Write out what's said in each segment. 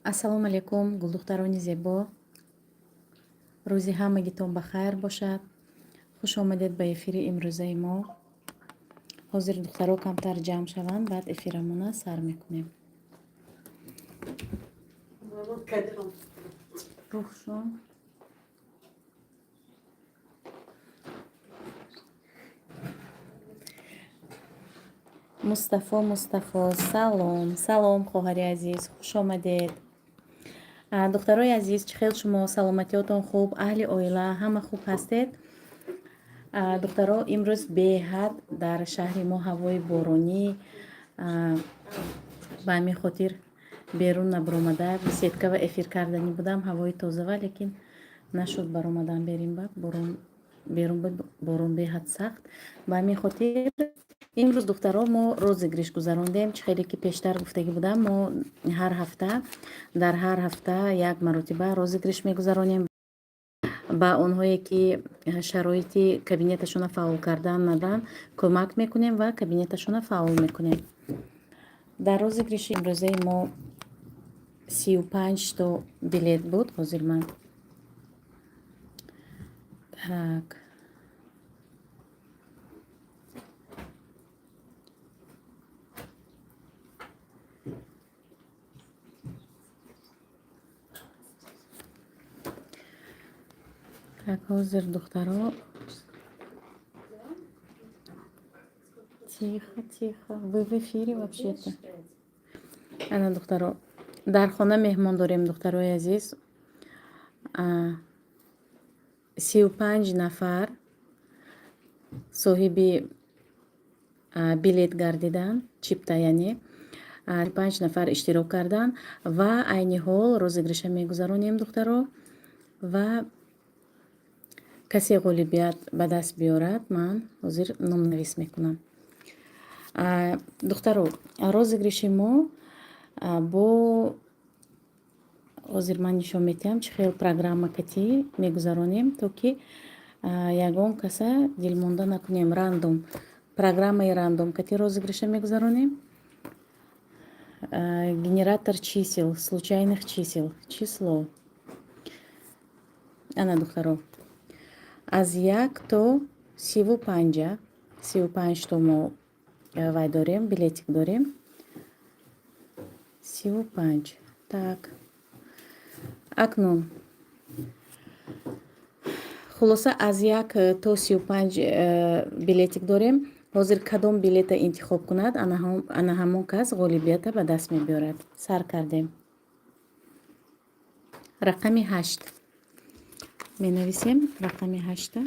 ассалому алайкум, гулдухтарони зебо. Рӯзи ҳамагитон ба хайр бошад. Хуш омадед ба эфири имрӯзаи мо. ҳозир духтаро камтар ҷамъ шаванд, баъд эфирамона сар мекунем. мустафо, салом хоҳари азиз, хуш омадед. духтарои азиз, чӣ хел шумо? саломатиётон хуб? аҳли оила ҳама хуб ҳастед? духтаро имрӯз беҳад дар шаҳри мо ҳавои боронӣ, ба ҳамин хотир берун набаромада беседка ва эфир карданӣ будам. ҳавои тозава, лекин нашуд баромадан берун буд борон беҳад сахт. ба ҳамин хотир имрӯз духтаро мо розыгриш гузарондем. чӣ хеле ки пештар гуфтагӣ будам, мо дар ҳар ҳафта як маротиба розыгриш мегузаронем. ба онҳое ки шароити кабинеташона фаъол кардан надоранд кӯмак мекунем ва кабинеташона фаъол мекунем. дар розыгриши имрӯзаи мо 35 то билет буд. ҳозир ман ҳозир духтаро тихо вы в эфире вообще-то. ана духтаро дар хона меҳмон дорем. духтарои азиз, 35 нафар соҳиби билет гардидан, чипта, яъне 5 нафар иштирок кардан ва айни ҳол розыгриша мегузаронем духтаро. ва касе ғолибият ба даст биёрад, ман ҳозир номнавис мекунам. духтаро розыгриши мо бо ҳозир ман нишон медиҳам чӣ хел программа катӣ мегузаронем, то ки ягон каса дилмонда накунем. рандом программаи рандом катӣ розыгриша мегузаронем. генератор чисел, случайных чисел, число. ана духтаро аз 1 то 35 то мо вай дорем, билетик дорем. 35. Так. акнун хулоса аз 1 то 35 билетик дорем. ҳозир кадом билета интихоб кунад, ана ҳамон кас ғолибията ба даст мебиёрад. сар кардем. рақами 8 менависем. рақами 8.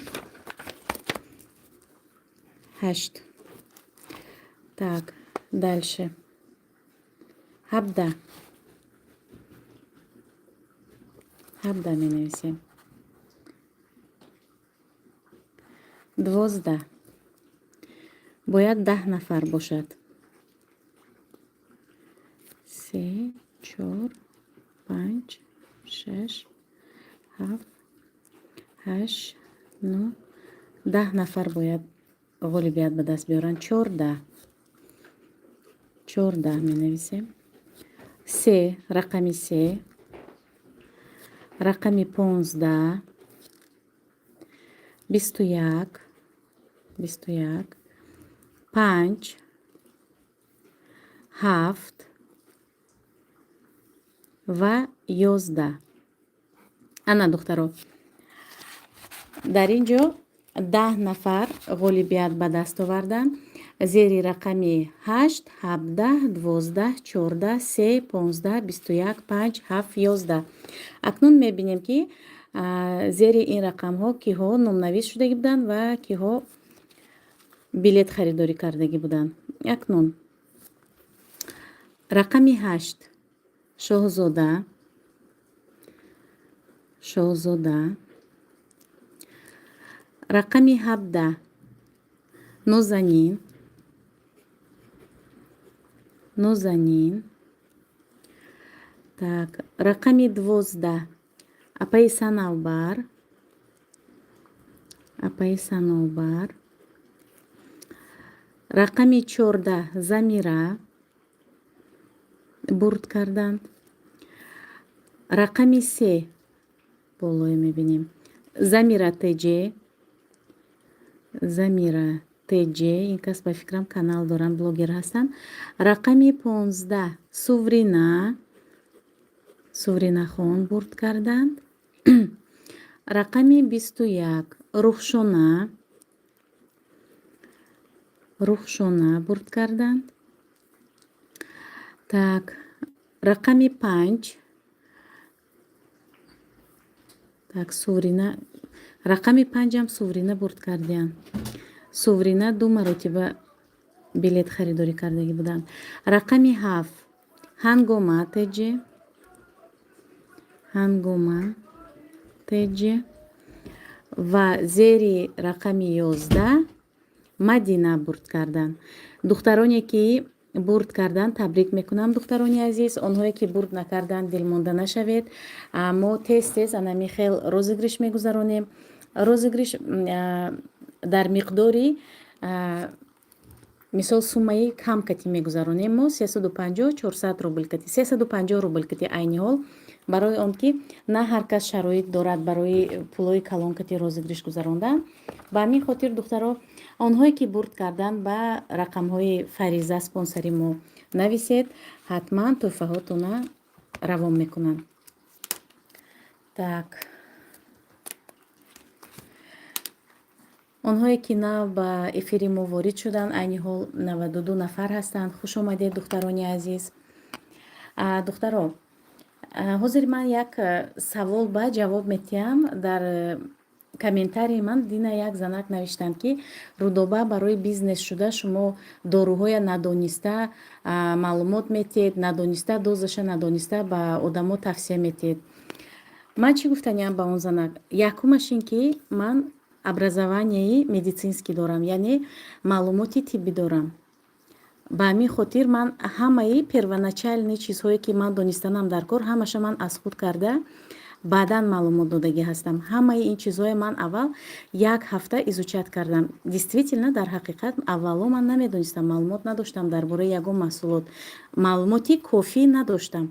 Так, дальше 17 менависем. 12 бояд 10 нафар бошад. 3 4 5 6 7 8 9 10 нафар бояд ғолибият ба даст биёранд. 14 менависем. 3 рақами 3. рақами 15 21 5 7 ва 11. ана духтаро дар ин ҷо 10 нафар ғолибият ба даст овардан. зери рақами 8 17 12 14 3 15 21 5 7 11. акнун мебинем ки зери ин рақамҳо киҳо номнавис шудагӣ буданд ва киҳо билет харидорӣ кардагӣ буданд. акнун рақами 8 шоҳзода. рақами 17 нозанин. так, рақами 12 апаи санавбар. рақами 14 замира бурд карданд. рақами 3 болое мебинем. Замира теҷе, Замира теҷе, ин кас ба фикрам канал доранд, блогер ҳастанд. Рақами 15 Сувринахон бурд карданд. Рақами 21 Рухшона бурд карданд. Так, рақами 5 Суврина, рақами 5 Суврина бурд карданд. Суврина 2 маротиба билет харидорӣ кардагӣ буданд. Рақами 7 Ҳангома теҷе ва зери рақами 11 Мадина бурд карданд. Духтароне ки бурд карданд, табрик мекунам духтарони азиз. Онҳое ки бурд накарданд, дилмонда нашавед. Мо тез анами хел розыгриш мегузаронем. Розыгриш дар миқдори мисол суммаи кам кати мегузаронем. Мо 350-400 рубл кати, 350 рубл кати айни ҳол, барои он ки на ҳар кас шароит дорад барои пулои калон кати розыгриш гузарондан. Ба ҳамин хотир духтаро, онҳое ки бурд карданд ба рақамҳои фариза спонсори мо нависед, ҳатман тӯҳфаҳотона равон мекунанд. Так, онҳое ки нав ба эфири мо ворид шуданд, айни ҳол 92 нафар ҳастанд. Хуш омадед духтарони азиз. Духтаро, ҳозир ман як савол ба ҷавоб метиҳам. Дар комментарии ман дина як занак навиштанд ки рудоба барои бизнес шуда шумо доруҳоя надониста маълумот метиҳед, надониста дозаша надониста ба одамо тавсия метиҳед. Ман чӣ гуфтаниам ба он занак? Якумаш ин ки ман образованияи медицинский дорам, яъне маълумоти тиббӣ дорам. Ба ҳамин хотир ман ҳамаи первоначальни чизҳое ки ман донистанам дар кор, ҳамаша ман аз худ карда баъдан маълумот додагӣ ҳастам. Ҳамаи ин чизҳоя ман аввал як ҳафта изучат кардам. Действительно, дар ҳақиқат аввало ман намедонистам, маълумот надоштам дар бораи ягон маҳсулот. Маълумоти кофӣ надоштам.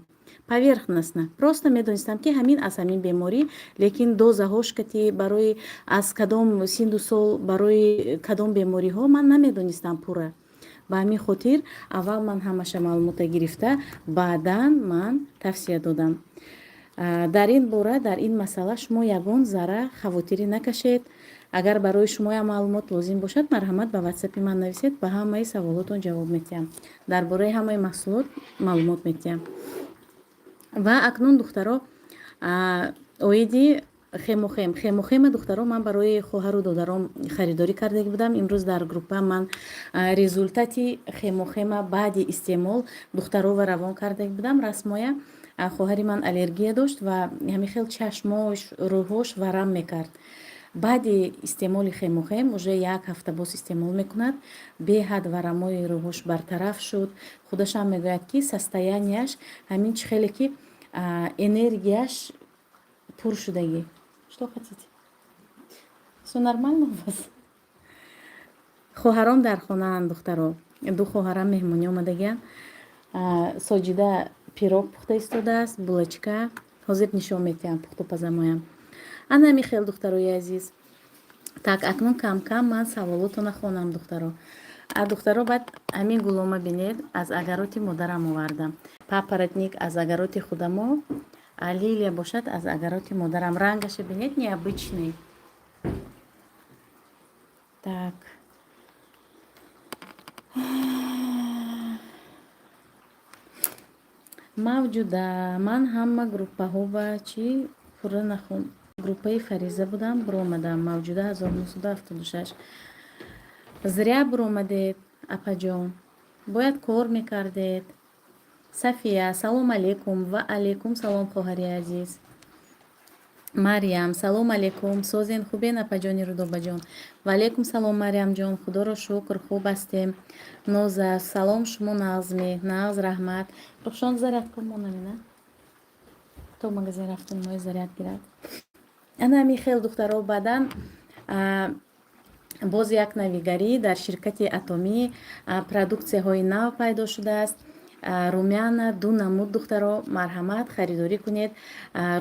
Поверхностно. Просто медонистам ки ҳамин аз ҳамин беморӣ, лекин дозаҳош кати барои аз кадом синну сол барои кадом бемориҳо ман намедонистам пурра. Ба ҳамин хотир аввал ман ҳамаша маълумота гирифта, баъдан ман тавсия додам. Дар ин бора, дар ин масъала шумо ягон зарра хавотирӣ накашед. Агар барои шумо ям маълумот лозим бошад, марҳамат ба ватсапи ман нависед, ба ҳамаи саволотон ҷавоб метиҳам. Дар бораи ҳамаи маҳсулот маълумот метиҳам. Ва акнун духтаро, оиди хемохема духтаро, ман барои хоҳару додаром харидорӣ кардагӣ будам. Имрӯз дар группа ман результати хемохема баъди истеъмол духтарова равон кардагӣ будам. Расмоя хоҳари ман аллергия дошт ва ҳамин хел чашмош, рӯҳош варам мекард. баъди истеъмоли хемохем уже як ҳафта боз истеъмол мекунад. беҳад варамои рӯҳош бартараф шуд. худашам мегӯяд ки состоянияш ҳамин чӣ хеле ки энергияш пур шудагӣ. Что хотите? Всё нормально у вас? хоҳаром дар хонаанд духтаро. ду хоҳарам меҳмонӣ омадагиянд. Соҷида пирог пухта истодааст, булочка. ҳозир нишон метиҳам пухтупазамоям. Ана михел духтарои азиз. Так, акнун кам ман саволотона хонам духтаро. Духтаро, баъд ҳамин гулома бинед, аз агароти модарам овардам. Папоротник аз агароти худамо, лилия бошад аз агароти модарам. Рангаша бинед необычный. Так. мавҷуда ман ҳама группаҳо ба чӣ пурра нахон. группаи фариза будам, биромадам. мавҷуда 1976. зря биромадед апаҷон, бояд кор мекардед. Сафия, салом алейкум. Ва алейкум салом хоҳари азиз. Мариям, салом алейкум. Созен хубен апаҷони рудобаҷон? Ва алейкум салом Мариямҷон, худоро шукр хуб ҳастем. Ноза, салом шумо назми. Наз раҳмат. рухшон зарядка монамина то магазин рафтун мои заряд гирад. ана михел духтаро, баъдан боз як навигарӣ дар ширкати Атомӣ продуксияҳои нав пайдо шудааст. румяна 2 намуд духтаро марҳамат харидорӣ кунед.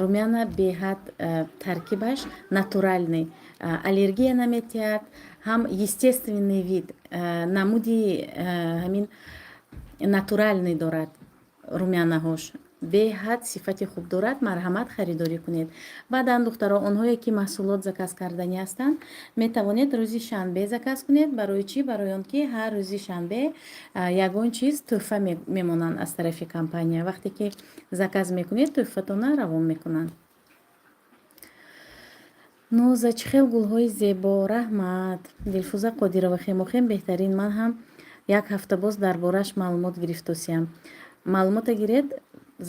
Румяна беҳад таркибаш натуральный, аллергия наметиҳад, ҳам естественный вид, намуди ҳамин натуральный дорад румянаҳош. беҳад сифати хуб дорад. Марҳамат харидорӣ кунед. баъдан духтаро онҳое ки маҳсулот заказ карданӣ ҳастанд метавонед рӯзи шанбе заказ кунед. барои чӣ? Барои он ки ҳар рӯзи шанбе ягон чиз тӯҳфа мемонанд аз тарафи компания. вақте ки заказ мекунед тӯҳфатона равон мекунанд. ноза чӣ хел гулҳои зебо. раҳмат. дилфуза қодирова хемохем беҳтарин. ман ҳам як ҳафта боз дар бораш маълумот гирифтосиям. маълумота гиред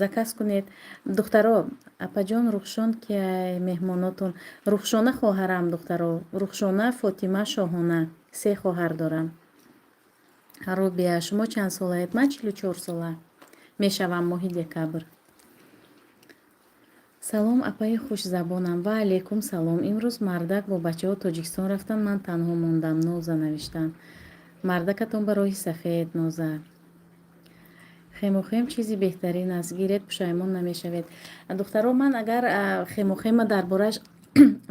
заказ кунед. духтаро апаҷон рухшон ки меҳмонотон. рухшона хоҳарам духтаро. рухшона фотима шоҳона. 3 хоҳар дорам. рубия шумо чанд солаед? ман 44 сола мешавам моҳи декабр. салом апаи хушзабонам. ва алейкум салом. имрӯз мардак бо бачаҳо тоҷикистон рафтанд, ман танҳо мондам. ноза навиштан. мардакатон ба роҳи сафед. ноза хемохем чизи беҳтарин аст. гиред пушаймон намешавед. духтаро ман агар хемохема дар бораш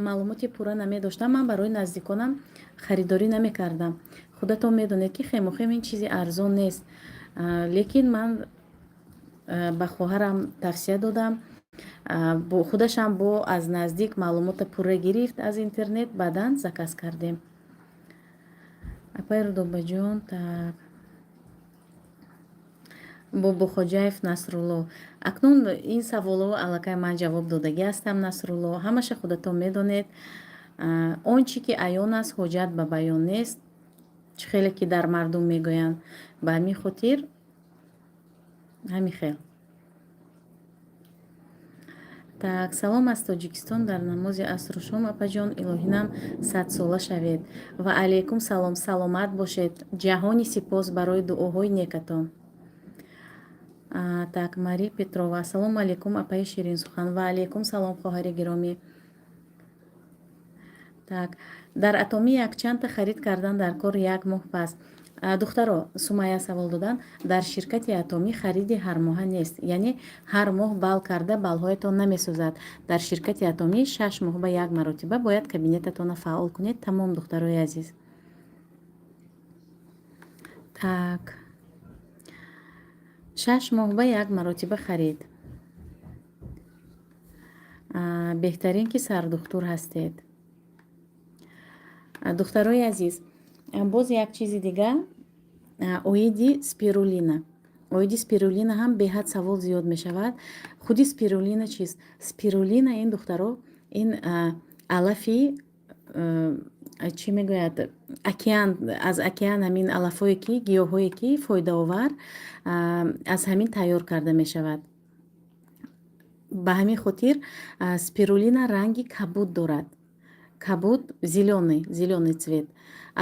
маълумоти пурра намедоштам, ман барои наздиконам харидорӣ намекардам. худатон медонед ки хемохем ин чизи арзон нест. лекин ман ба хоҳарам тавсия додам. худашам бо аз наздик маълумота пурра гирифт аз интернет. баъдан заказ кардем. апай рудобаҷон. так бобохоҷаев Насрулло. акнун ин саволҳо аллакай ман ҷавоб додагӣ ҳастам. Насрулло, ҳамаша худатон медонед. он чи ки аён аст ҳоҷат ба баён нест. чӣ хеле ки дар мардум мегӯянд. ба ҳамин хотир ҳамин хел. так салом аз Тоҷикистон. дар намози асру шом апаҷон илоҳинам 100 сола шавед. ва алейкум салом. саломат бошед. ҷаҳони сипос барои дуоҳои некатон. так Мари Петрова. ассалому алейкум апаи ширинсухан. ва алейкум салом хоҳари гиромӣ. так дар атоми якчандта харид кардан дар кор 1 моҳ пас. духтаро Сумайя савол додан. дар ширкати атомӣ хариди ҳармоҳа нест, яъне ҳар моҳ бал карда балҳоятон намесозад. дар ширкати атомӣ 6 моҳ ба 1 маротиба бояд кабинетатона фаъол кунед. тамом духтарои азиз. так 6 моҳ ба 1 маротиба харид. беҳтарин ки сардухтур ҳастед. духтарои азиз, боз як чизи дигар, оиди спирулина. оиди спирулина ҳам беҳад савол зиёд мешавад. худи спирулина чист? спирулина ин духтаро ин алафи чӣ мегӯяд океан, аз океан ҳамин алафҳое ки гиёҳҳое ки фоидаовар аз ҳамин тайёр карда мешавад. ба ҳамин хотир спирулина ранги кабуд дорад. кабуд зеленый цвет.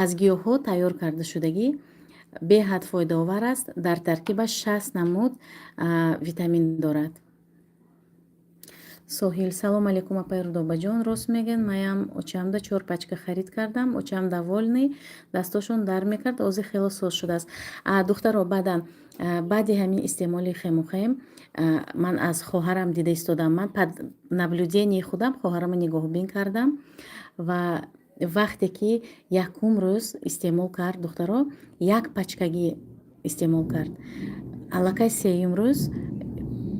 аз гиёҳҳо тайёр карда шудагӣ беҳад фоидаовар аст. дар таркибаш 60 намуд витамин дорад. соҳил. салом алейкум апай рудобаҷон. рост мегӯян, маям очамда 4 пачка харид кардам. очам довольный, дастошон дард мекард, ози хело соз шудааст. духтаро баъди ҳамин истеъмоли хемохем ман аз хоҳарам дида истодам. ман наблюдении худам хоҳарамро нигоҳубин кардам ва вақте ки якум рӯз истеъмол кард духтаро, 1 пачкагӣ истеъмол кард. аллакай сеюм рӯз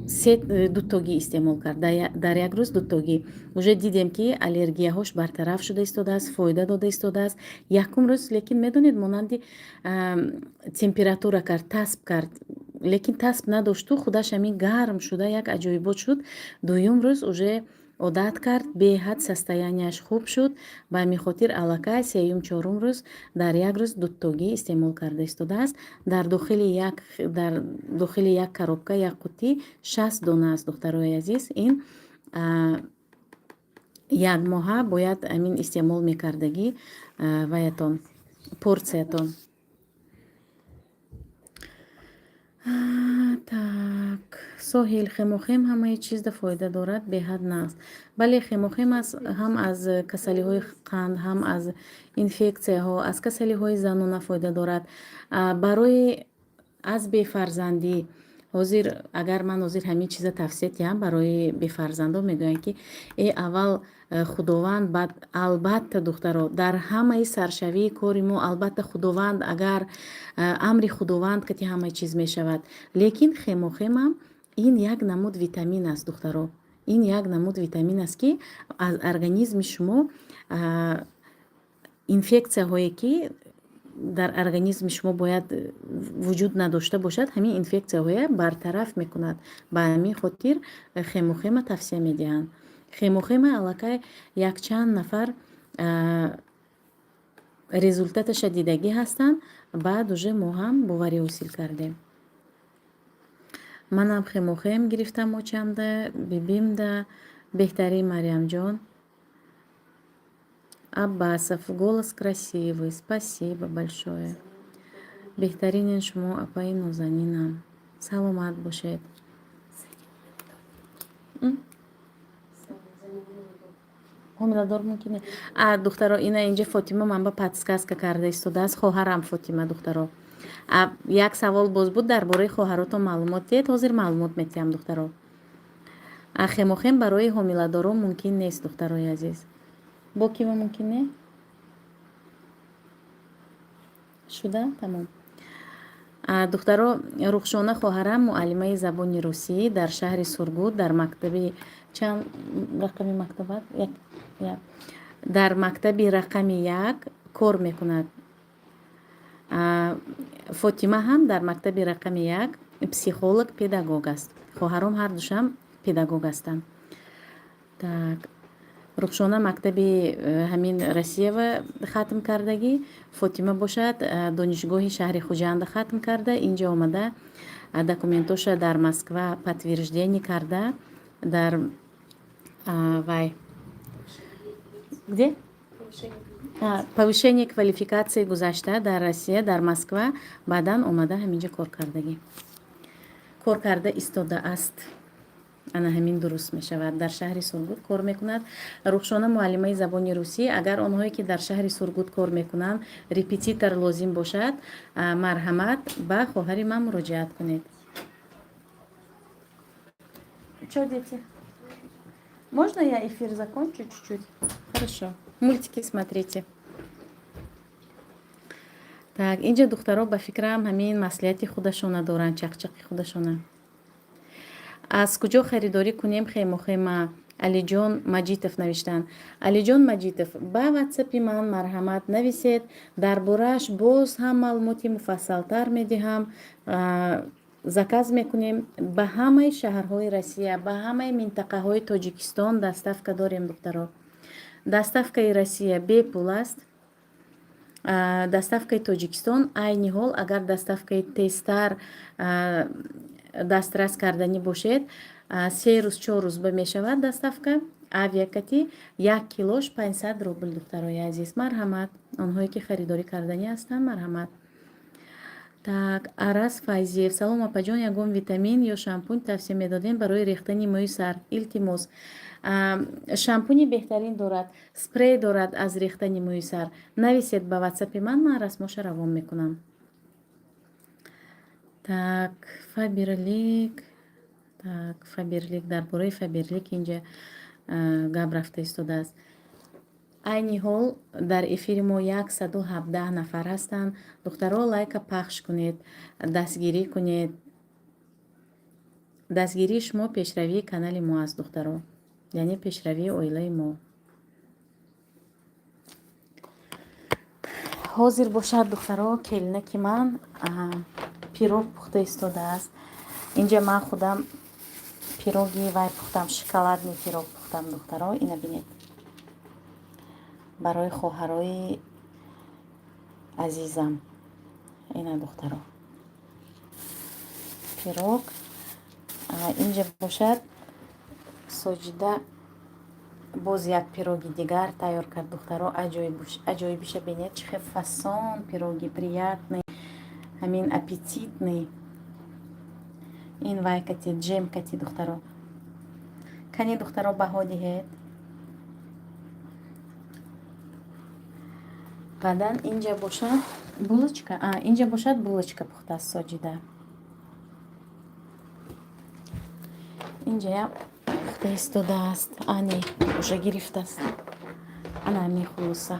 2 тоги истеъмол кард. дар як рӯз 2 тоги. уже дидем ки аллергияҳош бартараф шуда истодааст, фоида дода истодааст. якум рӯз лекин медонед монанди температура кард, тасб кард. лекин тасб надошту, худаш ҳамин гарм шуда як аҷоибот шуд. дуюм рӯз уже одат кард, беҳад состоянияш хуб шуд. ба ҳамин хотир аллакай сеюм чорум рӯз дар як рӯз 2 тоги истеъмол карда истодааст. дар дохили як коробка, як қутӣ 60 дона аст духтарои азиз. ин як моҳа бояд амин истеъмол мекардагӣ ваятон порсиятон. так соҳил. хемохем ҳамаи чизда фоида дорад, беҳад наст. бале хемохем ҳам аз касалиҳои қанд, ҳам аз инфексияҳо, аз касалиҳои занона фоида дорад. барои азби фарзандӣ ҳозир агар ман ҳозир ҳамин чиза тавсия диҳам барои бефарзандон мегӯянд ки аввал худованд баъд албатта духтаро дар ҳамаи саршавии кори мо албатта худованд агар амри худованд ки ҳамаи чиз мешавад. Лекин хемохемам ин як намуд витамин аст духтаро. Ин як намуд витамин аст ки аз организми шумо инфексияҳое ки дар организми шумо бояд вуҷуд надошта бошад, ҳамин инфексияҳое бартараф мекунад. Ба ҳамин хотир хемохема тавсия медиҳанд. Хемохема аллакай якчанд нафар результаташа дидагӣ ҳастанд, баъд уже мо ҳам боварӣ ҳосил кардем. Манам хемохем гирифтам очамда, бибимда, беҳтарин Марьямҷон. Аббасов, голос красивый, спасибо большое. Беҳтаринин шумо апаи нозанинам. Саломат бошед. ҳомиладор мумкине. Духтаро ина инҷа Фотима манба подсказка карда истодааст. Хоҳарам Фотима духтаро. Як савол боз буд дар бораи хоҳаротон маълумот диҳед. Ҳозир маълумот метиҳам духтаро. Хемохем барои ҳомиладорон мумкин нест духтарои азиз. Бо кима мумкин не? Шуда? Тамом. духтаро Рухшона хоҳарам муаллимаи забони русӣ дар шаҳри Сургут дар мактаби чанд рақами мактабат? Дар мактаби рақами 1 кор мекунад. Фотима ҳам дар мактаби рақами 1 психолог, педагог аст. Хоҳаром ҳардушам педагог ҳастанд. Так. Рухшона мактаби ҳамин Расиева хатм кардагӣ, Фотима бошад донишгоҳи шаҳри Хуҷанда хатм карда, инҷа омада документоша дар Москва подтверждение карда дар вай где? Повышение квалификации гузашта дар Россия, дар Москва, баъдан омада ҳаминҷа кор кардагӣ. Кор карда истода аст. Ана ҳамин дуруст мешавад. Дар шаҳри Сургут кор мекунад. Рухшона муаллимаи забони русӣ. Агар онҳое ки дар шаҳри Сургут кор мекунанд репетитор лозим бошад, марҳамат ба хоҳари ман муроҷиат кунед. Чё, дети? Можно я эфир закончу чуть-чуть? Хорошо. Мультики смотрите. Так, инҷа духтаро ба фикрам ҳамин маслиҳати худашона доранд, чақчақи худашона. Аз куҷо харидорӣ кунем хемохема? Алиҷон Маҷитов навиштанд. Алиҷон Маҷитов, ба ватсапи ман марҳамат нависед. Дар борааш боз ҳам маълумоти муфассалтар медиҳам. Заказ мекунем ба ҳамаи шаҳрҳои Россия, ба ҳамаи минтақаҳои Тоҷикистон доставка дорем духтаро. Доставкаи Россия бепул аст. Доставкаи Тоҷикистон айни ҳол агар доставкаи тезтар дастрас карданӣ бошед, 3 рӯз 4 рӯз ба мешавад доставка. Авиакати 1 килош 500 рубл духтарои азиз. Марҳамат. Онҳое ки харидорӣ карданӣ ҳастанд, марҳамат. Так, Арас Файзиев. Салом апаҷон, ягон витамин ё шампунь тавсия медодем барои рехтани мӯи сар. Илтимос. Шампуни беҳтарин дорад, спрей дорад аз рехтани мӯи сар. Нависед ба ватсапи ман расмоша равон мекунам. Так, Фаберлик. Так, Фаберлик, дар бораи Фаберлик инҷа гап рафта истодааст. Айни ҳол дар эфири мо 117 нафар ҳастанд. Духтаро лайка пахш кунед, дастгирӣ кунед. Дастгирии шумо пешравии канали мо аст духтаро, яъне пешравии оилаи мо. ҳозир бошад духтаро, келинаки ман пирог пухта истодааст. Инҷа ман худам пироги вай пухтам, шоколадный пирог пухтам духтаро. Ина бинед. Барои хоҳарои азизам. Ина духтаро. Пирог. Инҷа бошад Соҷида боз як пироги дигар тайёр кард духтаро. Аҷоибиша бинед, чӣ хел фасон пироги приятный, ҳамин аппетитный. Ин вай кати джем кати духтаро. Кани духтаро баҳо диҳед. баъдан инҷа бошад булочка. Инҷа бошад булочка пухтааст Соҷида. инҷаям пухта истодааст. Ане уже гирифтааст. Ана мехулуса.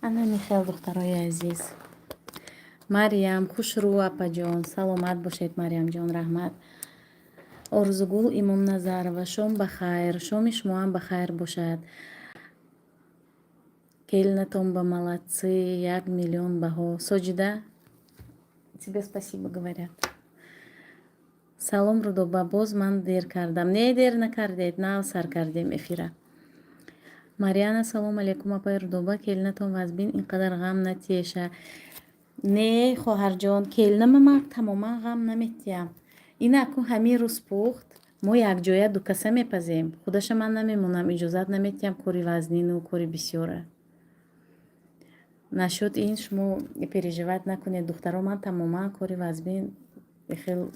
ана мехел духтарои азиз. Мариям хушрӯ апаҷон. Саломат бошед Мариямҷон, раҳмат. Орзугул Имомназарова, шом бахайр. Шоми шумоам бахайр бошад. Келинатон ба молодцы, 1 миллион баҳо. Соҷида, тебе спасибо говорят. Салом Рудоба, боз ман дер кардам. Не дер накардед, нав сар кардем эфира. Марияна, салом алейкум апаи Рудоба, келинатон вазбин инқадар ғам натиеша. Не хоҳарҷон, келинама ман тамоман ғам наметиям. Ин аку ҳамин рӯз пухт, мо якҷоя дукаса мепазем. Худаша ман намемонам, иҷозат наметиям кори вазнину кори бисёра. Нашуд ин шумо переживат накунед. Духтаро ман тамоман кори вазбин хел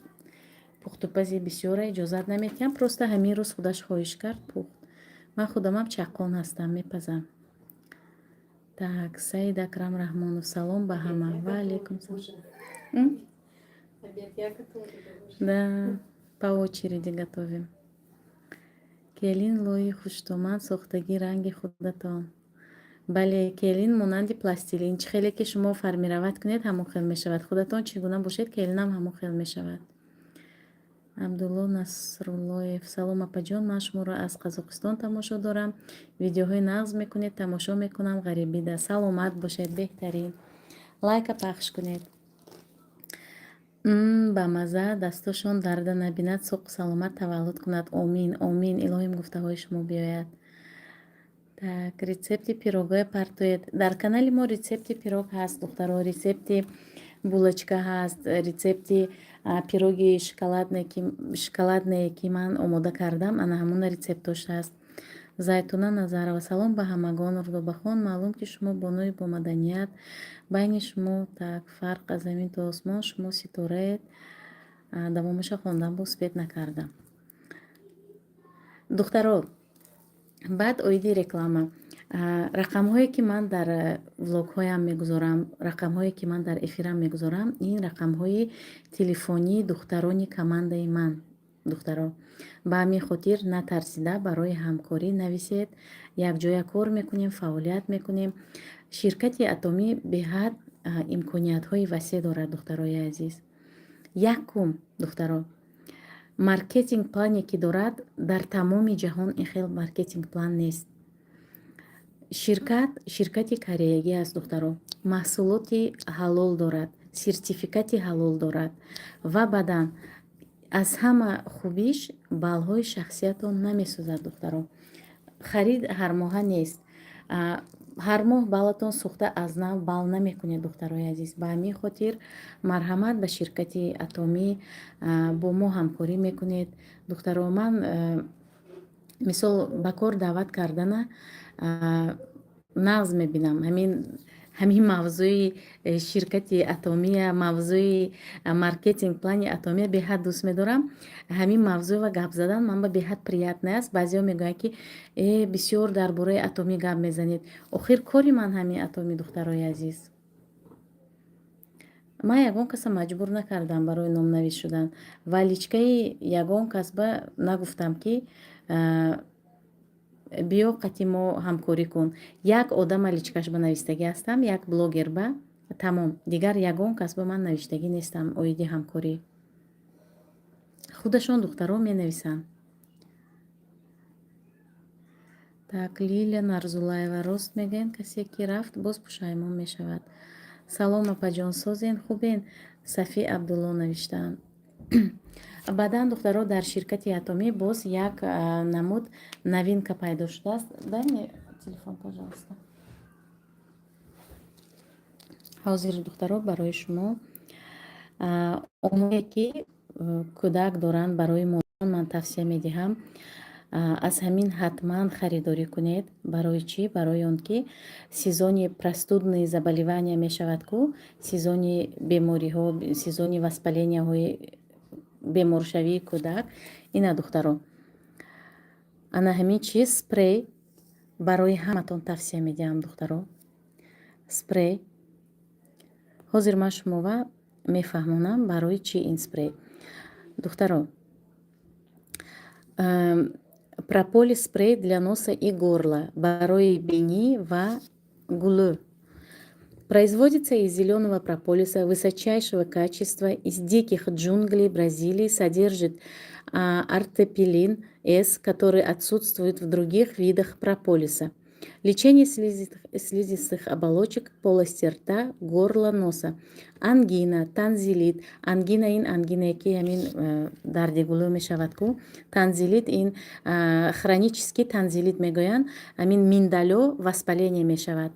пухтупази бисёра иҷозат наметиям. Просто ҳамин рӯз худаш хоҳиш кард пухт. Ман худамам чаққон ҳастам, мепазам. Так, Саид Акрам Раҳмонов, салом ба ҳама. Ва алейкум салом. Да, по очереди готовим. Келин лои хуштоманд, сохтаги ранги худатон. бале, келин монанди пластилин. Чӣ хеле ки шумо формировать кунед, ҳамон хел мешавад. Худатон чӣ гуна бошед, келинам ҳамон хел мешавад. Абдулло Насруллоев, салом апаҷон, ман шуморо аз Қазоқистон тамошо дорам. Видеоҳои нағз мекунед, тамошо мекунам, ғарибида. Саломат бошед, беҳтарин. Лайка пахш кунед. Ба маза, дастошон дарда набинад, соқу саломат таваллуд кунад. Омин, омин. Илоҳим гуфтаҳои шумо биёяд. Так, рецепти пирогои партоед. Дар канали мо рецепти пирог ҳаст, духтаро. Рецепти булочка ҳаст, рецепти пироги шоколадное ки ман омода кардам, ана ҳамона рецептош ҳаст. Зайтуна Назарова, салом ба ҳамагон. Рудобахон, маълум ки шумо бонои бомаданият, байни шумо так фарқ аз замин то осмон, шумо ситораед. Давомаша хондам, бо спед накардам. Духтаро, баъд оиди реклама. Рақамҳое ки ман дар влогҳоям мегузорам, рақамҳое ки ман дар эфирам мегузорам, ин рақамҳои телефонии духтарони командаи ман. Духтаро, ба ҳамин хотир натарсида барои ҳамкорӣ нависед. Якҷоя кор мекунем, фаъолият мекунем. Ширкати Атомӣ беҳад имкониятҳои васеъ дорад, духтарои азиз. Якум, духтаро, маркетинг плане ки дорад, дар тамоми ҷаҳон ин хел маркетинг план нест. Ширкати кореягӣ аст, духтаро. Маҳсулоти ҳалол дорад, сертификати ҳалол дорад ва баъдан аз ҳама хубиш балҳои шахсиятон намесӯзад, духтаро. Харид ҳармоҳа нест. ҳар моҳ балатон сӯхта аз нав бал намекунед, духтарои азиз. Ба ҳамин хотир марҳамат ба ширкати Атомӣ, бо мо ҳамкорӣ мекунед. Духтаро, ман мисол ба кор даъват кардана нағз мебинам. ҳамин мавзӯи ширкати Атомия, мавзӯи маркетинг плани Атомия беҳад дӯст медорам. Ҳамин мавзӯва гап задан манба беҳад приятна аст. Баъзеҳо мегӯянд ки бисёр дар бораи Атомӣ гап мезанед. Охир кори ман ҳамин Атомӣ, духтарои азиз. Ман ягон каса маҷбур накардам барои номнавис шудан. Ва личкаи ягон кас ба нагуфтам ки биё қати мо ҳамкорӣ кун. Як одама личкаш ба навистагӣ ҳастам, як блогер ба, тамом. Дигар ягон кас ба ман навиштагӣ нестам оиди ҳамкорӣ. Худашон духтарон менависанд. Так, Лилия Нарзулаева, рост мегӯянд, касе ки рафт боз пушаймон мешавад. Салом апаҷон, созен хубен? Сафи Абдулло навиштаанд. Баъдан духтаро, дар ширкати Атомӣ боз як намуд новинка пайдо шудааст. Дай мне телефон, пожалуйста. ҳозир духтаро, барои шумо онҳое ки кӯдак доранд, барои модерон ман тавсия медиҳам, аз ҳамин ҳатман харидорӣ кунед. Барои чӣ? Барои он ки сезони простудные заболевания мешавад ку, сезони бемориҳо, сезони воспалениyaҳои беморшавии кӯдак. Ина духтаро, ана ҳамин чиз спрей барои ҳаматон тавсия медиҳам духтаро. Спрей. ҳозир ман шумова мефаҳмонам барои чӣ ин спрей. Духтаро, прополис спрей для носа и горла барои бинӣ ва гулӯ. Производится из зеленого прополиса высочайшего качества из диких джунглей Бразилии, содержит артепилин С, который отсутствует в других видах прополиса. Лечение слизистых оболочек полости рта, горла, носа. Ангина, танзилит. Ангина ин ангина ки ҳамин дарди гулӯ мешавад ку. Танзилит ин хронический танзилит мегоянд. Ҳамин миндалё воспаление мешавад.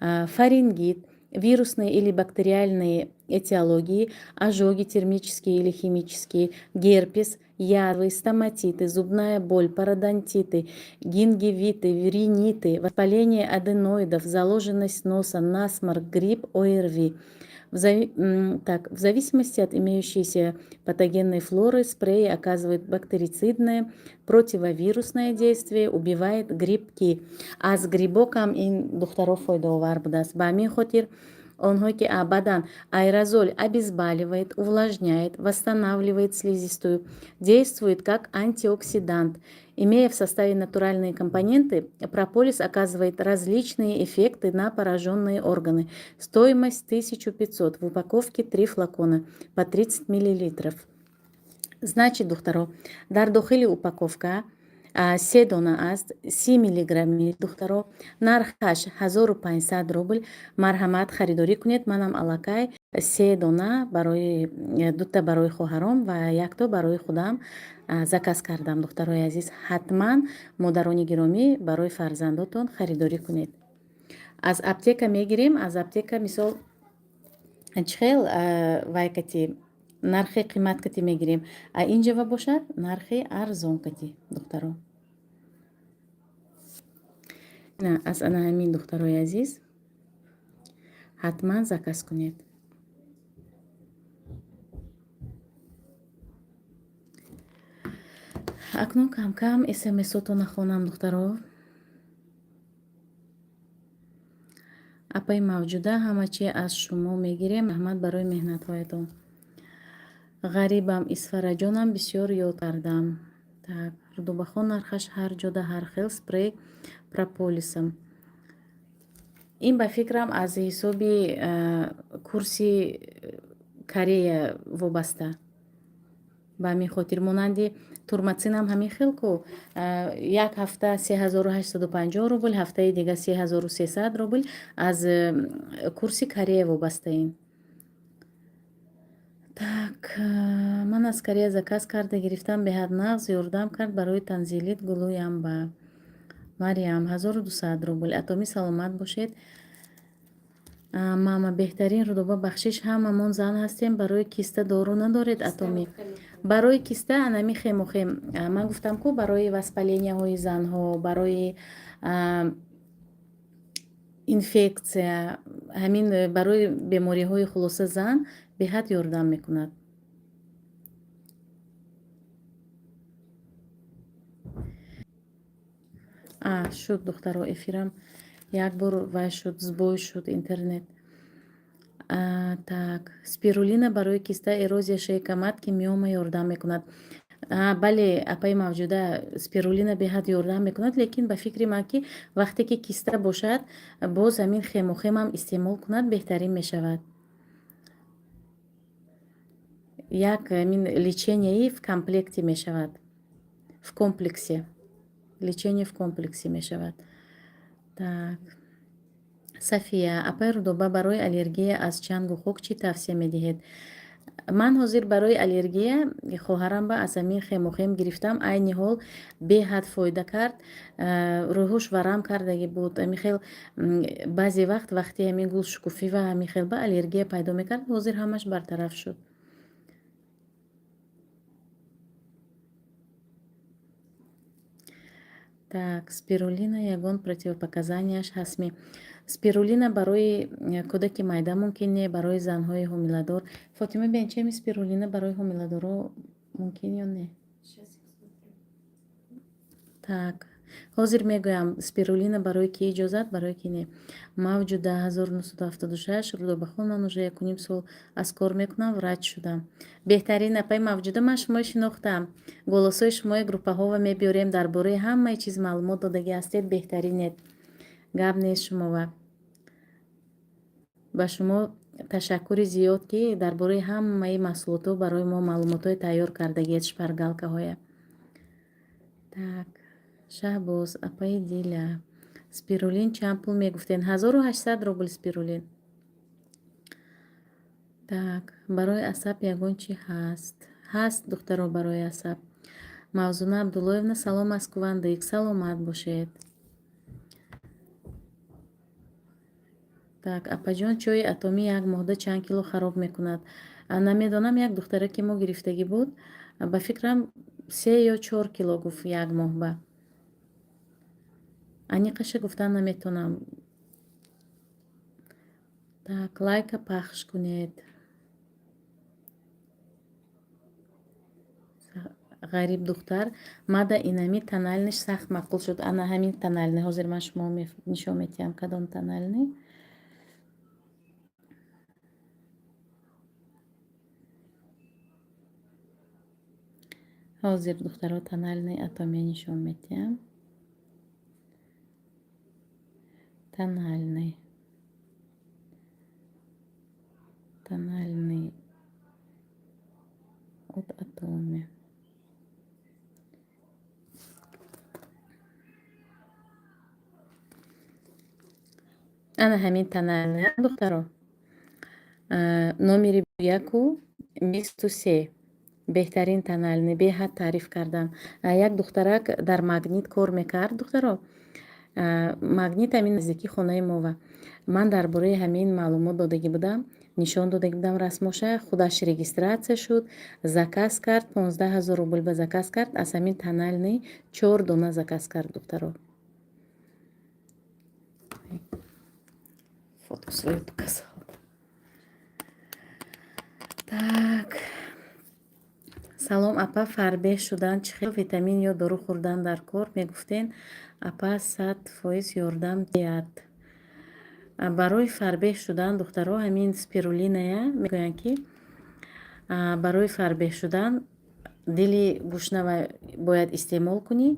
Фарингит, вирусные или бактериальные этиологии, ожоги термические или химические, герпес, язвы, стоматиты, зубная боль, пародонтиты, гингивиты, риниты, воспаление аденоидов, заложенность носа, насморк, грипп, ОРВИ. В зависимости от имеющейся патогенной флоры спрей оказывает бактерицидное, противовирусное действие, убивает грибки. Аз грибокам ин духтаров фойдовар будаст. Ба ҳамин хотир онҳое ки абадан аэрозоль обезболивает, увлажняет, восстанавливает слизистую, действует как антиоксидант. Имея в составе натуральные компоненты, прополис оказывает различные эффекты на пораженные органы. Стоимость 1500, в упаковке 3 флакона по 30 мл. Значит, духтаро, дар дохили упаковка 3 дона аст, 30 миллиграмми духтаро, нархаш 1500 рубл. Марҳамат харидорӣ кунед. Манам аллакай 3 дона барои 2 барои хоҳаром ва 1 барои худам заказ кардам. Духтарои азиз, ҳатман модарони гиромӣ барои фарзандотон харидорӣ кунед. Аз аптека мегирем. Аз аптека мисол чӣ хел вайкати нархи қимат кати мегирем. Инҷава бошад нархи арзон кати духтаро. Аз ана ҳамин духтарои азиз ҳатман заказ кунед. акнун кам кам смс-ото нахонам духтаро. апаи мавҷуда ҳама чи аз шумо мегирем. раҳмат барои меҳнатҳоятон. ғарибам исфараҷонам бисёр ёд кардам. Так, рудубахон нархаш ҳар ҷода ҳар хел спрей прополисам. ин ба фикрам аз ҳисоби курси Корея вобаста. ба ҳамин хотир монанди турмацинам ҳамин хел ку як ҳафта 3850 рубл, ҳафтаи дига 3300 рубл аз курси Корея вобастаин. Так, ман аз Корея заказ карда гирифтам. Беҳад нағз ёрдам кард барои танзилит гулӯямба. Мариам 1200 рубл. атоми саломат бошед. мама беҳтарин рудуба бахшиш. ҳамамон зан ҳастем. барои киста дору надоред атоми? барои киста анами хемухем ман гуфтам ку барои воспалениyaҳои занҳо, барои инфекция, ҳамин барои бемориҳои хулоса зан беҳад ёрдам мекунад. шуд духтаро, эфирам як бор вай шуд, збой шуд интернет. Так, спирулина барои киста, эрозия шеи каматки, миома ёрдам мекунад. бале апаи мавҷуда, спирулина беҳад ёрдам мекунад, лекин ба фикри ман ки вақте ки киста бошад боз ҳамин хемухемам истеъмол кунад беҳтарин мешавад. як ҳамин леченияи в комплекте мешавад. В комплексе. Лечение в комплексе мешавад. Так. Сафия, апай рудоба барои аллергия аз чангу хук чӣ тавсия медиҳед? ман ҳозир барои аллергия хоҳарамба аз ҳамин хемухем гирифтам. айни ҳол беҳад фоида кард. рӯҳуш варам кардаги буд. ҳамин хел баъзе вақт вақти ҳамин гулшукуфӣ ва ҳамин хел ба аллергия пайдо мекард. ҳозир ҳамаш бартараф шуд. Так, спирулина ягон противопоказанияш ҳастми? Спирулина барои кӯдаки майда мумкин не, барои занҳои ҳомиладор. Фотима бен, чеми спирулина барои ҳомиладоро мумкин ё не? Так, ҳозир мегӯям спирулина барои ки иҷозат, барои ки не. Мавҷуда 1976 рӯдо ба хун ман уже 1,5 сол аз кор мекунам, врач шудам. Беҳтарин апай мавҷуда ман шуморо шинохтам. Голосои шумои группаҳо ва мебиёрем дар бораи ҳамаи чиз маълумот додагӣ ҳастед, беҳтаринед. Гап нест шумова. ба шумо ташаккури зиёд ки дар бораи ҳамаи маҳсулотҳо барои мо маълумотҳои тайёр кардагиед, шпаргалкаҳоя. Так, Шаҳбоз, апаи Диля. Спирулин чанд пул мегуфтен? 1800 рубл спирулин. Так, барои асаб ягон чӣ ҳаст? Ҳаст, духтаро, барои асаб. Мавзуна Абдуллоевна, салом аз Кувандик. Саломат бошед. Так, апаҷон, чои атомӣ 1 моҳда чанд кило хароб мекунад? Намедонам, як духтара ки мо гирифтагӣ буд, ба фикрам 3 ё 4 кило гуфт 1 моҳба. Аниқаша гуфтан наметонам. Так, лайка пахш кунед. ғариб духтар, мада инами таналниш сахт маъқул шуд. Ана ҳамин танални. Ҳозир ман шумо нишон метиҳам кадом танални. ҳозир духтаро танални атомия нишон метиҳам. Танални от атомия. ана ҳамин танални духтаро. номери 123 беҳтарин танални, беҳад таъриф кардан. Як духтарак дар магнит кор мекард, духтаро. Магнит ҳамин наздики хонаи мова. Ман дар бораи ҳамин маълумот додагӣ будам, нишон додагӣ будам расмоша, худаш регистратсия шуд, заказ кард, 15 000 рубл ба заказ кард, аз ҳамин танални 4 дона заказ кард, духтаро. Фотку свою показал. Так. Салом, апа, фарбеҳ шудан чӣ хел витамин ё дору хӯрдан дар кор? Мегуфтен апа 100% ёрдам диҳад. Барои фарбеҳ шудан, духтаро, ҳамин спирулиная мегӯянд ки барои фарбеҳ шудан дили гӯшнава бояд истеъмол кунӣ.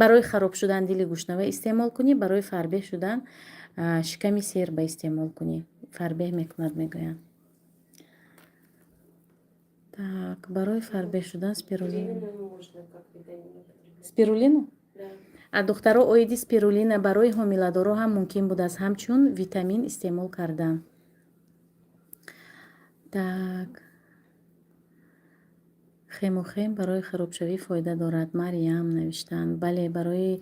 Барои хароб шудан дили гӯшнава истеъмол кунӣ, барои фарбеҳ шудан шиками серба истеъмол кунӣ. Фарбеҳ мекунад, мегӯянд. Так, барои фарбеҳ шудан спирулину? Духтаро, оиди спирулина барои ҳомиладоро ҳам мумкин будааст ҳамчун витамин истеъмол кардан. Так. Хемохем барои харобшавӣ фоида дорад. Мариям навиштанд. Бале, барои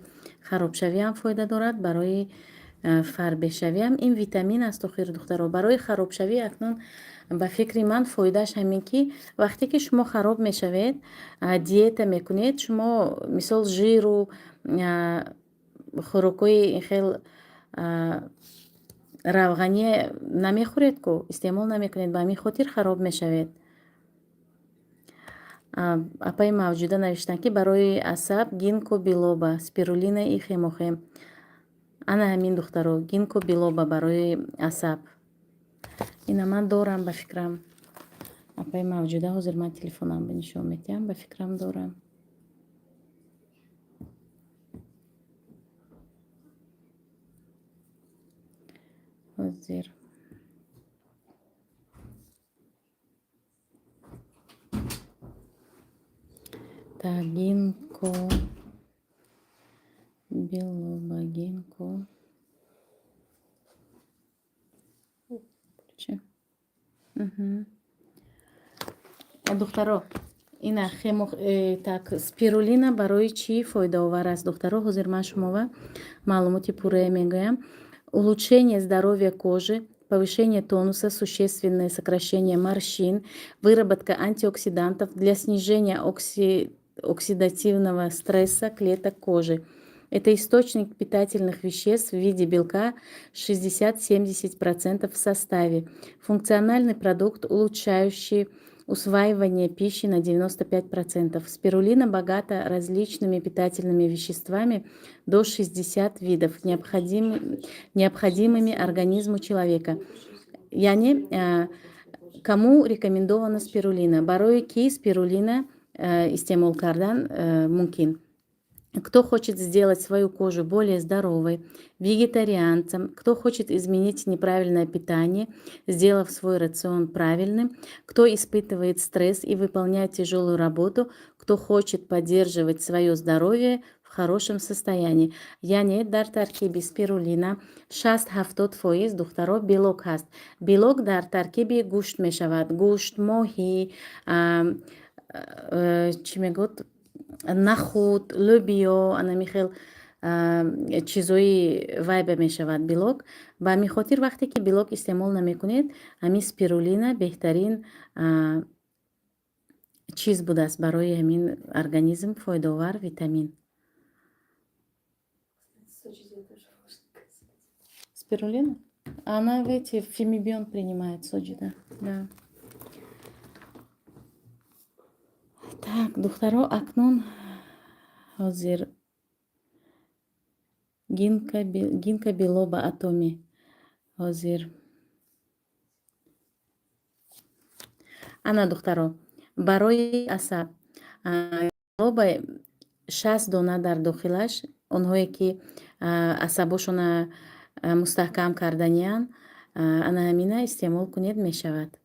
харобшавӣ ҳам фоида дорад, барои фарбеҳшавӣ ҳам. Ин витамин аст охир, духтаро. Барои харобшавӣ акнун ба фикри ман фоидааш ҳамин ки вақте ки шумо хароб мешавед, диета мекунед, шумо мисол жиру хӯрокҳои ин хел равғанӣ намехӯред ку, истеъмол намекунед, ба ҳамин хотир хароб мешавед. Апаи мавҷуда навиштанд ки барои асаб гинко билоба, спирулина и хемохем. Ана ҳамин, духтаро, гинко билоба барои асаб. Ина ман дорам ба фикрам. Апаи мавҷуда, ҳозир ман телефонамро нишон метиҳам, ба фикрам дорам. ҳозир так, гинко билоба, гинко духтаро, ина так, спирулина барои чӣ фоидаовар аст, духтаро? Ҳозир ман шумова маълумоти пуррая мегӯям. Улучшение здоровья кожи, повышение тонуса, существенное сокращение морщин, выработка антиоксидантов для снижения оксидативного стресса клеток кожи. Это источник питательных веществ в виде белка 60-70% в составе. Функциональный продукт, улучшающий усваивание пищи на 95%. Спирулина богата различными питательными веществами до 60 видов, необходимыми организму человека. Яни, кому рекомендована спирулина? Барои ки спирулина истемол кардан мумкин. Кто хочет сделать свою кожу более здоровой, вегетарианцам, кто хочет изменить неправильное питание, сделав свой рацион правильным, кто испытывает стресс и выполняет тяжелую работу, кто хочет поддерживать свое здоровье в хорошем состоянии. Яне дар таркиби спирулина 60-70% духтаро белок ҳаст. Белок дар таркиби гӯшт мешавад. Гӯшт, моҳӣ, чӣ мегӯяд, нахуд, лӯбиё, анамихел чизои вайба мешавад белок. Ба ҳамин хотир вақте ки белок истеъмол намекунед, ҳамин спирулина беҳтарин чиз будааст барои ҳамин организм, фоидаовар витамин. Спирулина? Она эти фимибион принимает соджи, да. Так, духтаро акнун ҳозир гинка белоба атоми ҳозир. Ана духтаро барои асаб белоба 60 дона дар дохилаш, онҳое ки асабошона мустаҳкам карданиянд, ана ҳамина истеъмол кунед мешавад.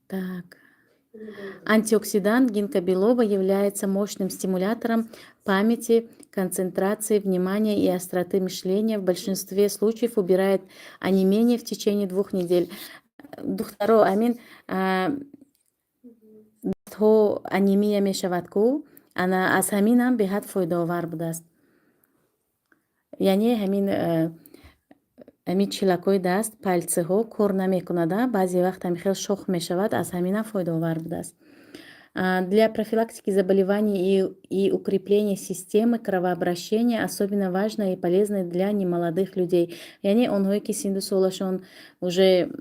Так. Антиоксидант гинка белоба является мощным стимулятором памяти, концентрации, внимания и остроты мышления. В большинстве случаев убирает онемение в течение 2 недель. Духтаро амин анемия мешавад ку, ана аз ҳаминам беҳад фоидаовар будааст. Яъне ҳамин чилакҳои даст, палсиҳо кор намекунада, баъзе вақт хел шох мешавад, аз ҳаминам фоидаовар будааст. Для профилактики заболеваний и укрепления системы кровообращения особенно важно и полезно для немолодых людей. Яъне онҳое ки синну солашон уже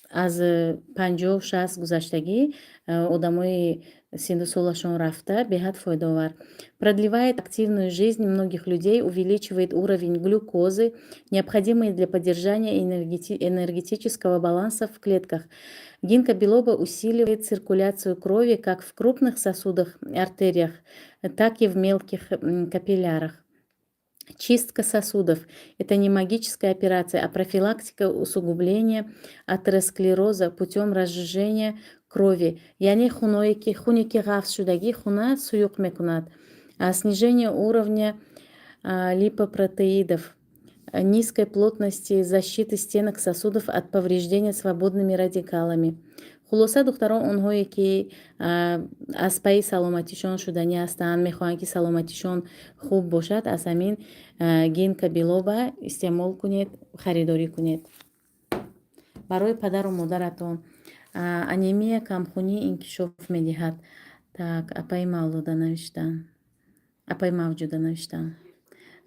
аз 50-60 гузаштагӣ, одамои синну солашон рафта, беҳад фоидаовар. Продлевает активную жизнь многих людей, увеличивает уровень глюкозы, необходимый для поддержания энергетического баланса в клетках. Гинка белоба усиливает циркуляцию крови как в крупных сосудах, артериях, так и в мелких капиллярах. Чистка сосудов – это не магическая операция, а профилактика усугубления атеросклероза путем разжижения крови. Яъне хуное ки хуне ки ғафз шудагӣ хуна суюқ мекунад. Снижение уровня липопротеидов, низкой плотности защиты стенок сосудов от повреждения свободными радикалами. Хулоса духтаро онҳое ки аз пайи саломатишон шудани ҳастанд, мехоҳанд ки саломатишон хуб бошад, аз ҳамин гинка белоба истеъмол кунед, харидорӣ кунед. Барои падару модаратон анемия камхунӣ инкишоф медиҳад. Так, апаи мавҷуда навиштан.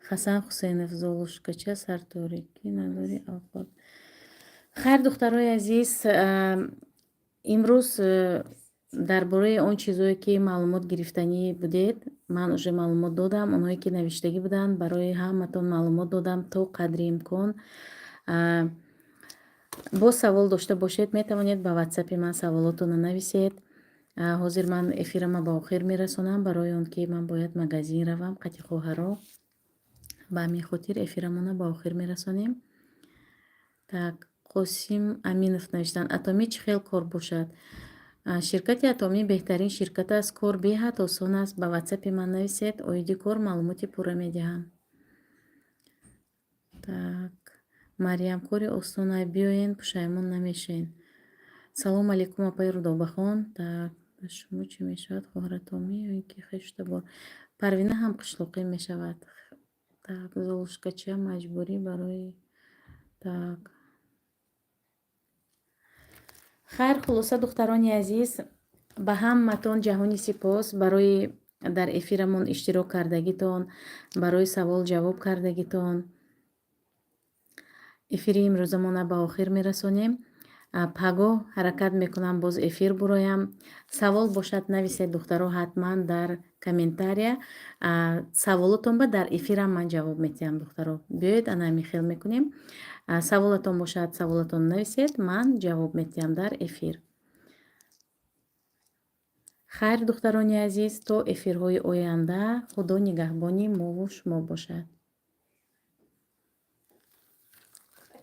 Хасан Хусейнов, Золушкача, сарторикӣ надори авлод. Хайр, духтарои азиз, имрӯз дар бораи он чизое ки маълумот гирифтанӣ будед, ман уже маълумот додам. Онҳое ки навиштагӣ буданд, барои ҳаматон маълумот додам то қадри имкон. Бо савол дошта бошед, метавонед ба ватсапи ман саволотонро нависед. ҳозир ман эфирама ба охир мерасонам, барои он ки ман бояд магазин равам, қати хоҳаро. Ба ҳамин хотир эфирамона ба охир мерасонем. Так, Қосим Аминов навиштанд, атомӣ чӣ хел кор бошад? Ширкати Атомӣ беҳтарин ширкат аст, кор беҳад осон аст. Ба ватсапи ман нависед, оиди кор маълумоти пурра медиҳам. Так, Марьям, кори осонай, биёен, пушаймон намешавед. Салому алейкум, апаи Рудобахон. Так, ба шумо чӣ мешавад? Хоҳратомӣ ё ин ки хештабор? Парвина ҳам қишлоқӣ мешавад. Так, Золушкача маҷбурӣ барои так. Хайр, хулоса духтарони азиз, ба ҳаматон ҷаҳони сипос барои дар эфирамон иштирок кардагитон, барои савол ҷавоб кардагитон. Эфири имрӯзамона ба охир мерасонем. пагоҳ ҳаракат мекунам боз эфир буроям. Савол бошад нависед духтаро, ҳатман дар комментария саволотон ба дар эфирам ман ҷавоб метиҳам. Духтаро биёед анами хел мекунем. Саволатон бошад саволатон нависед, ман ҷавоб метиҳам дар эфир. хайр духтарони азиз, то эфирҳои оянда худо нигаҳбони мову шумо бошад.